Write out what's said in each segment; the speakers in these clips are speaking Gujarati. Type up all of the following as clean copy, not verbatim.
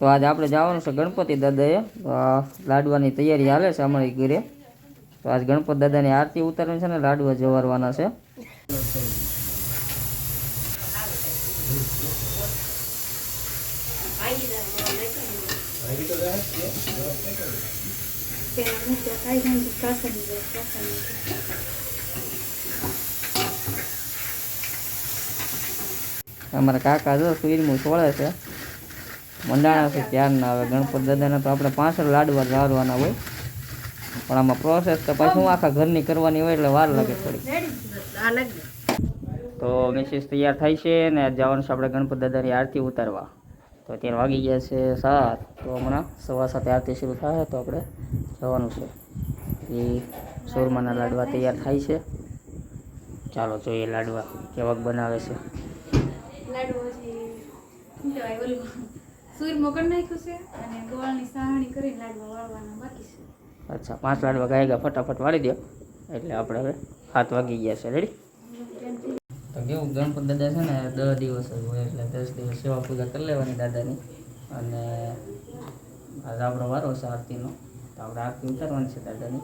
તો આજે આપણે જવાનું છે ગણપતિ દાદાએ. લાડવાની તૈયારી હાલે છે અમારી ઘરે. તો આજ ગણપતિ દાદાની આરતી ઉતારવાની છે ને લાડવા જવારવાના છે. અમારા કાકા જો સુઈરમું છોડે છે, મંડાણા છે ત્યાર ના આવે. ગણપતિ દાદાના તો આપણે 5 લાડવા જાળવાના હોય, પણ આમાં પ્રોસેસ તો પાછું આખા ઘરની કરવાની હોય એટલે વાર લાગે થોડી. તો મિસિસ તૈયાર થાય છે ને જવાનું છે આપણે ગણપતિ દાદાની આરતી ઉતારવા. તો અત્યારે વાગી ગયા છે 7. તો હમણાં 7:15 આરતી શરૂ થાય તો આપણે જવાનું છે. એ શોરમાના લાડવા તૈયાર થાય છે. ચાલો જોઈએ લાડવા કેવાક બનાવે છે. અચ્છા, 5 લાડવા ગાયગા ફટાફટ વાળી દો એટલે આપણે હવે 7 વાગી ગયા છે. રેડી? તો કેવું ગણપતિ દાદા છે ને 10 દિવસ જ હોય એટલે 10 દિવસ સેવા પૂજા કરી લેવાની દાદાની. અને આજે આપણો વારો છે આરતીનો, તો આપણે આરતી ઉતારવાની છે દાદાની.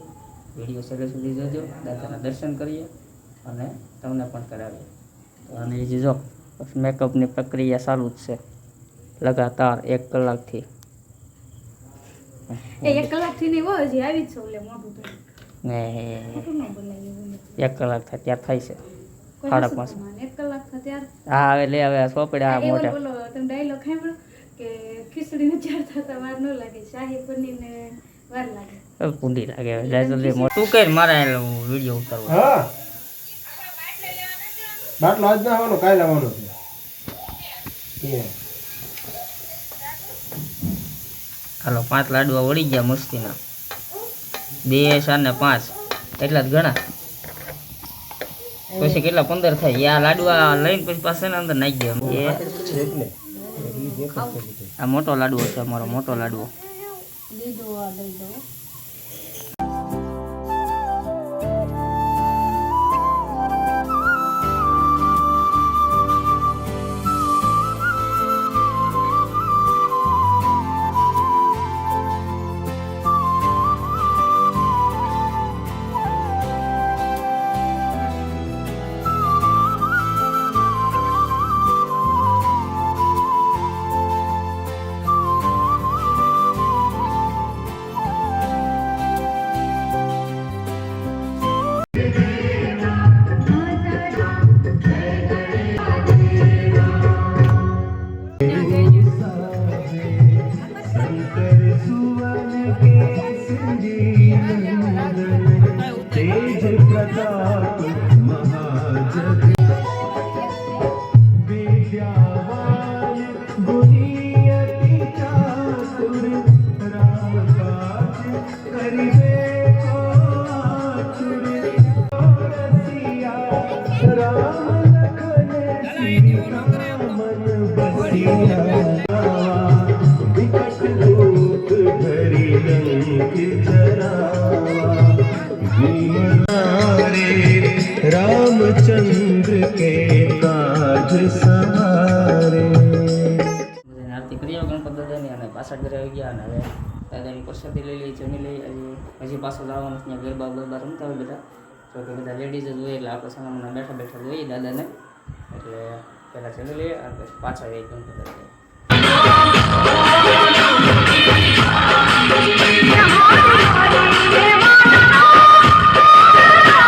વિડીયો છેલ્લે સુધી જોજો, દાદાના દર્શન કરીએ અને તમને પણ કરાવીએ. અને એ જો મેકઅપની પ્રક્રિયા ચાલુ જ છે લગાતાર 1 કલાકથી. 1 કલાકથી નહીં હોય, હજી આવી જ છે. ઓલે મોઢું તો ને 1 કલાક થાય ત્યાર થાય છે 5:30. 1 કલાક થાય ત્યાર. હા હવે લે હવે સોપડ્યા મોટા. બોલો તમે ડાયલોગ સાંભળો કે ખીચડીને ચાર થતા વાર ન લાગે, શાહી પનીરને વાર લાગે. પૂંડી લાગે. જલ્દી તું કઈ મારા વિડીયો ઉતારવો. હા, બાટલો આજ ના આવવાનો, કાલે આવવાનો છે. હાલો 5 લાડવા વળી ગયા મસ્તીના. 2, 4 ને 5 એટલા જ ઘણા. પછી કેટલા 15 થાય. આ લાડવા લઈને પછી પાછા અંદર નાખી દે. આ મોટો લાડવો છે અમારો, મોટો લાડવો. रामचंद्र के काज सवारे. આરતી કરી ગણપતિ દાદાની અને પાછા ઘરે આવી ગયા. અને હવે દાદાની પ્રસાદી લઈ લઈ, જમી લઈ. હજી પાછું જવાનું ત્યાં ગરબા બરબા રમતા હોય બધા. જો કે બધા લેડીઝ જ હોય એટલે આપણે સામાના બેઠા બેઠા જોઈએ દાદાને. એટલે પહેલાં જમી લઈએ અને પછી પાછા આવી ગણપતિ દાદા.